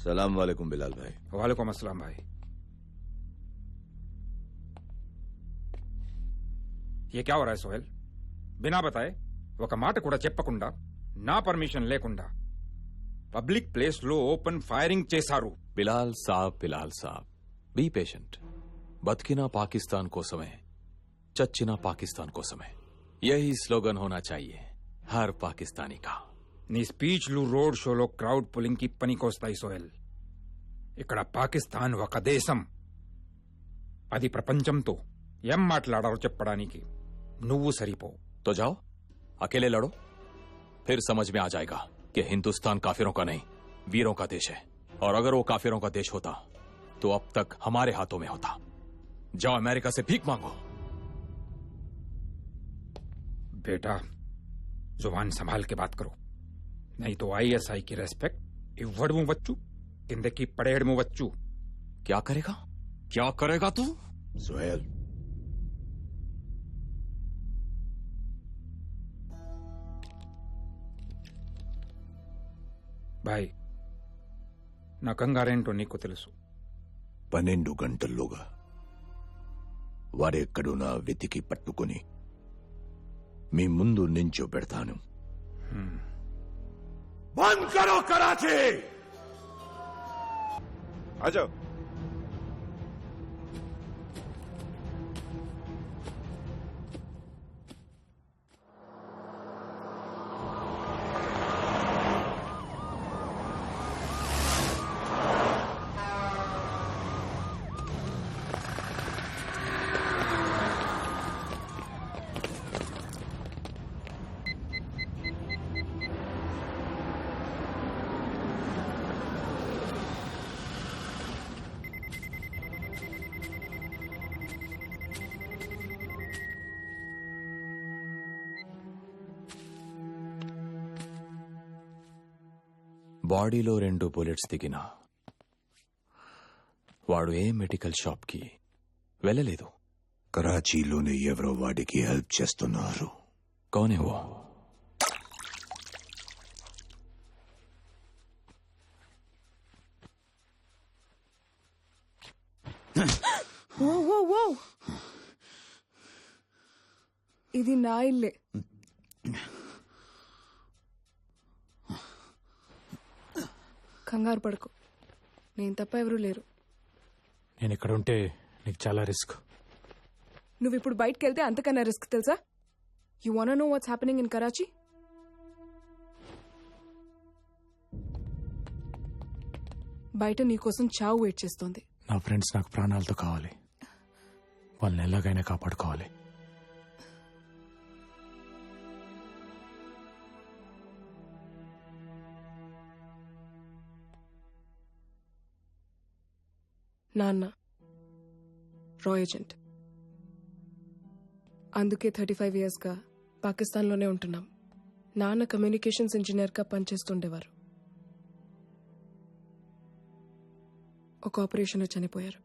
सलाम वालेकुम बिलाल भाई। वालेकुम अस्सलाम भाई। ये क्या हो रहा है सोहेल? बिना बताए ఒక మాట కూడా చెప్పకుండా నా పర్మిషన్ లేకుండా పబ్లిక్ ప్లేస్ లో ఓపెన్ ఫైరింగ్ చేశారు. బిలాల్ సాబ్ బీ పేషెంట్. బతికినా పాకిస్తాన్ కోసమే, చచ్చినా పాకిస్తాన్ కోసమే. యహీ స్లోగన్ హోనా చాహియే హర్ పాకిస్తానీ కా. నీ స్పీచ్లు రోడ్ షోలో క్రౌడ్ పులింగ్ కి పనికొస్తాయి సోహెల్. ఇక్కడ పాకిస్తాన్ ఒక దేశం. అది ప్రపంచంతో ఏం మాట్లాడాలో చెప్పడానికి నువ్వు సరిపో. तो जाओ अकेले लड़ो, फिर समझ में आ जाएगा कि हिंदुस्तान काफिरों का नहीं वीरों का देश है. और अगर वो काफिरों का देश होता तो अब तक हमारे हाथों में होता. जाओ अमेरिका से भीख मांगो. बेटा जुबान संभाल के बात करो, नहीं तो ISI की रेस्पेक्ट इव्वडमु वच्चू किंदकी पड़ेडमु वच्चू. क्या करेगा तू? सोहेल, భాయ్ నా కంగారేంటో నీకు తెలుసు. 12 గంటల్లోగా వాడెక్కడున్నా వెతికి పట్టుకుని మీ ముందు నించో పెడతాను. బంద్ కరో కరాచీ. ఆజాओ. బాడీలో 2 బుల్లెట్స్ దిగినా వాడు ఏ మెడికల్ షాప్ కి వెళ్ళలేదు. కరాచీలోనే ఎవరో వాడికి హెల్ప్ చేస్తున్నారు. కౌనే హో? ఇది నా ఇల్లే. కంగారు పడకు, నేను తప్ప ఎవరూ లేరు. నేను ఇక్కడ ఉంటే నీకు చాలా రిస్క్. నువ్వు ఇప్పుడు బయటకు వెళ్తే అంతకన్నా రిస్క్ తెలుసా? You want know what's happening in Karachi? బయట నీకోసం చావు వెయిట్ చేస్తోంది. నా ఫ్రెండ్స్ నాకు ప్రాణాలతో కావాలి, వాళ్ళని ఎలాగైనా కాపాడుకోవాలి. నాన్న రా ఏజెంట్, అందుకే 35 yearsగా పాకిస్తాన్లోనే ఉంటున్నాం. నాన్న కమ్యూనికేషన్స్ ఇంజనీర్గా పనిచేస్తుండేవారు. ఒక ఆపరేషన్లో చనిపోయారు.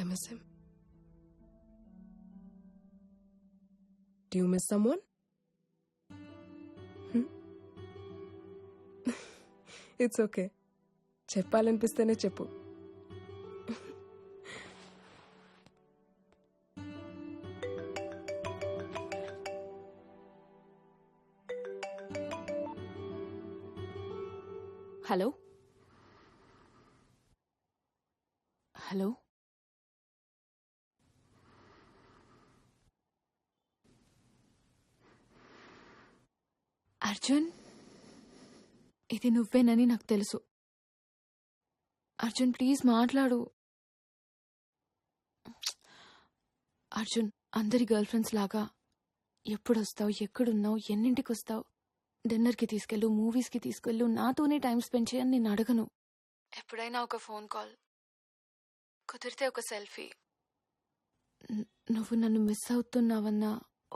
I miss him. Do you miss someone? It's okay, చెప్పాలనిపిస్తేనే చెప్పు. హలో హలో అర్జున్, ఇది నువ్వేనని నాకు తెలుసు. అర్జున్ ప్లీజ్ మాట్లాడు. అర్జున్, అందరి గర్ల్ ఫ్రెండ్స్ లాగా ఎప్పుడు వస్తావు, ఎక్కడున్నావు, ఎన్నింటికి వస్తావు, డిన్నర్కి తీసుకెళ్ళు, మూవీస్కి తీసుకెళ్ళు, నాతోనే టైం స్పెండ్ చేయని నేను అడగను. ఎప్పుడైనా ఒక ఫోన్ కాల్, కుదిరితే ఒక సెల్ఫీ. నువ్వు నన్ను మిస్ అవుతున్నావన్న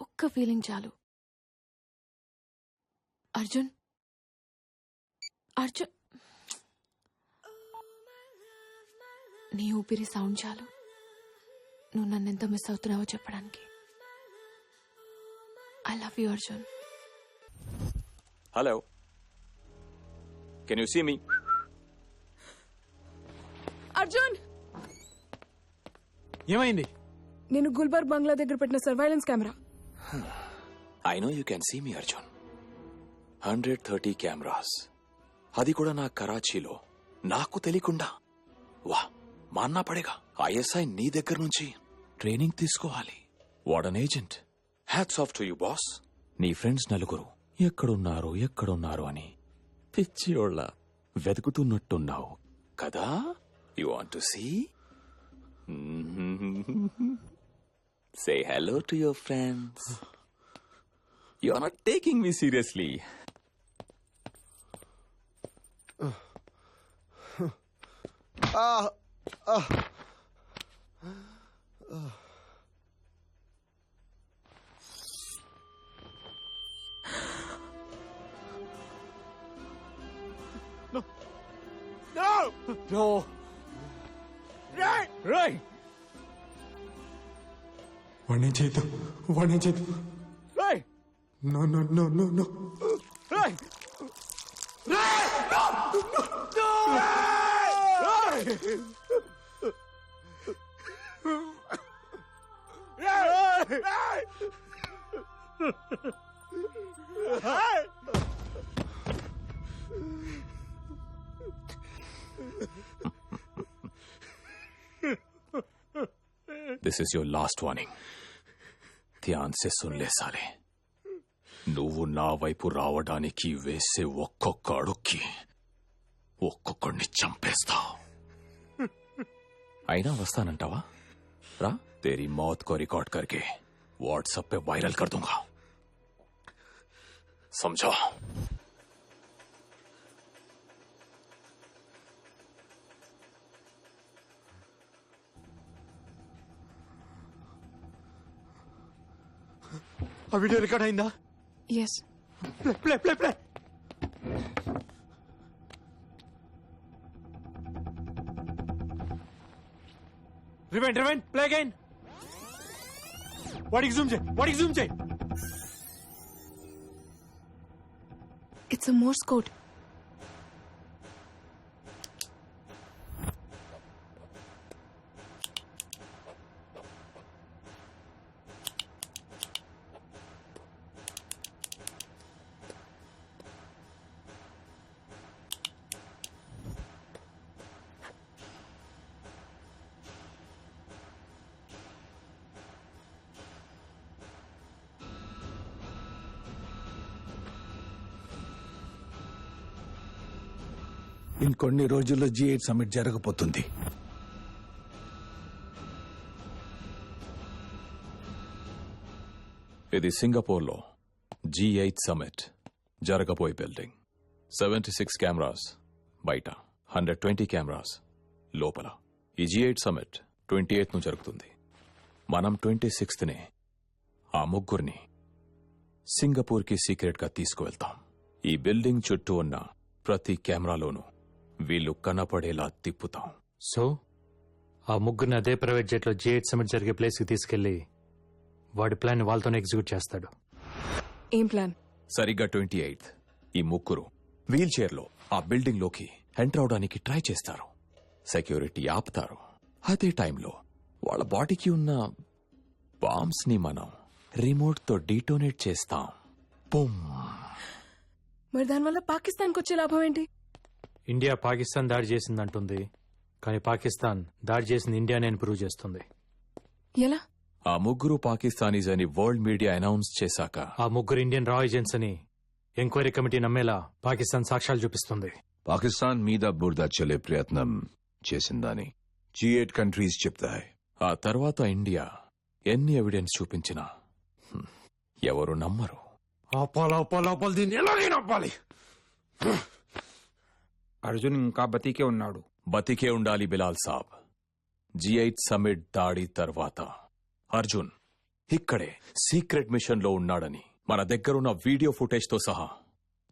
ఒక్క ఫీలింగ్ చాలు. అర్జున్, అర్జున్, నీ ఊపిరి సౌండ్ చాలు నువ్వు నన్నెంత మిస్ అవుతున్నావో చెప్పడానికి. I love you Arjun. Hello, can you see me? Arjun, ఏమైంది? నేను గుల్బర్గ్ బంగ్లా దగ్గర పెట్టిన surveillance camera. I know you can see me Arjun. 130 cameras, అది కూడా నా కరాచీలో, నాకు తెలియకుండా. వా, మాన్నా పడేగా. ఐఎస్ఐ నీ దగ్గర నుంచి ట్రైనింగ్ తీసుకోవాలి. వాడన్ agent. Hats off to you boss. నీ ఫ్రెండ్స్ నలుగురు ఎక్కడున్నారు అని పిచ్చియోళ్ళ వెతుకుతున్నట్టున్నావు కదా. You want to see? Say hello to your friends. You are not taking me seriously. No! Right! వాణ్ణి చేద్దాం. Right! No. Right! This is your last warning. ధ్యాన్ సే సున్ లే సాలే. నువ్వు నా వైపు రావడానికి వేసే ఒక్కొక్క అడుక్కి ఒక్కొక్కడిని చంపేస్తావు. అయినా వస్తానంటావా? రా, तेरी मौत को रिकॉर्ड करके व्हाट्सएप पे वायरल कर दूंगा. समझो? ఆ వీడియో రికార్డ్ అయిందా? Yes. Play. Rewind play again. వాడికి జూమ్ చేయి. It's a Morse code. ఇంకొన్ని రోజుల్లో G8 సమ్మిట్ జరగబోతుంది. ఇది సింగపూర్లో G8 సమ్మిట్ జరగబోయే బిల్డింగ్. 76 కెమెరాస్ బయట, 120 కెమెరాస్ లోపల. ఈ G8 సమ్మిట్ 28ను జరుగుతుంది. మనం 26నే ఆ ముగ్గురిని సింగపూర్కి సీక్రెట్గా తీసుకువెళ్తాం. ఈ బిల్డింగ్ చుట్టూ ఉన్న ప్రతి కెమెరాలోనూ వీళ్ళు కనపడేలా తిప్పుతాం. సో ఆ ముగ్గురిని అదే ప్రైవేట్ జెట్లో G8 సమిట్ జరిగే ప్లేస్కి తీసుకెళ్లి వాడి ప్లాన్ వాళ్ళతోనే ఎగ్జిక్యూట్ చేస్తాడు. ఏం ప్లాన్? సరిగ్గా 28th ఈ ముగ్గురు వీల్ చైర్లో ఆ బిల్డింగ్ లోకి ఎంటర్ అవడానికి ట్రై చేస్తారు. సెక్యూరిటీ ఆపుతారు. అదే టైంలో వాళ్ళ బాడీకి ఉన్న బాంబ్స్ ని మనం రిమోట్ తో డీటోనేట్ చేస్తాం. బూమ్. మరి దానివల్ల పాకిస్తాన్కి వచ్చే లాభం ఏంటి? ఇండియా పాకిస్తాన్ దాడి చేసిందంటుంది, కానీ పాకిస్తాన్ దాడి చేసింది ఇండియానే అని ప్రూవ్ చేస్తుంది. ఎలా? ఆ ముగ్గురు పాకిస్తానీస్ అని వరల్డ్ మీడియా అనౌన్స్ చేశాక ఆ ముగ్గురు ఇండియన్ రా ఏజెంట్స్ అని ఎంక్వైరీ కమిటీ నమ్మేలా పాకిస్తాన్ సాక్ష్యాలు చూపిస్తుంది. పాకిస్తాన్ మీద బురద చల్లే ప్రయత్నం చేసిందని G8 కంట్రీస్ చెప్తాయి. ఆ తర్వాత ఇండియా ఎన్ని ఎవిడెన్స్ చూపించినా ఎవరు నమ్మరు. ఆపాలి దీన్ని ఎలాగైనా ఆపాలి. అర్జున్ ఇంకా బతికే ఉన్నాడు. బతికే ఉండాలి బిలాల్ సాబ్. G8 సమ్మిట్ దాడి తర్వాత అర్జున్ ఇక్కడే సీక్రెట్ మిషన్ లో ఉన్నాడని మన దగ్గరున్న వీడియో ఫుటేజ్ తో సహా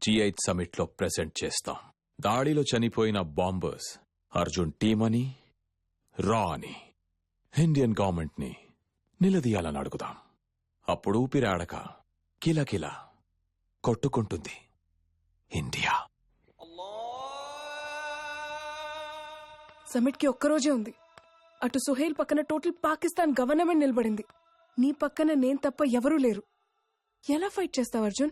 G8 సమ్మిట్ లో ప్రెజెంట్ చేస్తాం. దాడిలో చనిపోయిన బాంబర్స్ అర్జున్ టీమ్ అని, రా అని ఇండియన్ గవర్నమెంట్ ని నిలదీయాలని అడుగుదాం. అప్పుడు ఊపిరాడక కిలకిల కొట్టుకుంటుంది ఇండియా. సమిట్ కి ఒక్కరోజే ఉంది. అటు సుహేల్ పక్కన టోటల్ పాకిస్తాన్ గవర్నమెంట్ నిలబడింది. నీ పక్కన నేను తప్ప ఎవరూ లేరు. ఎలా ఫైట్ చేస్తావు అర్జున్?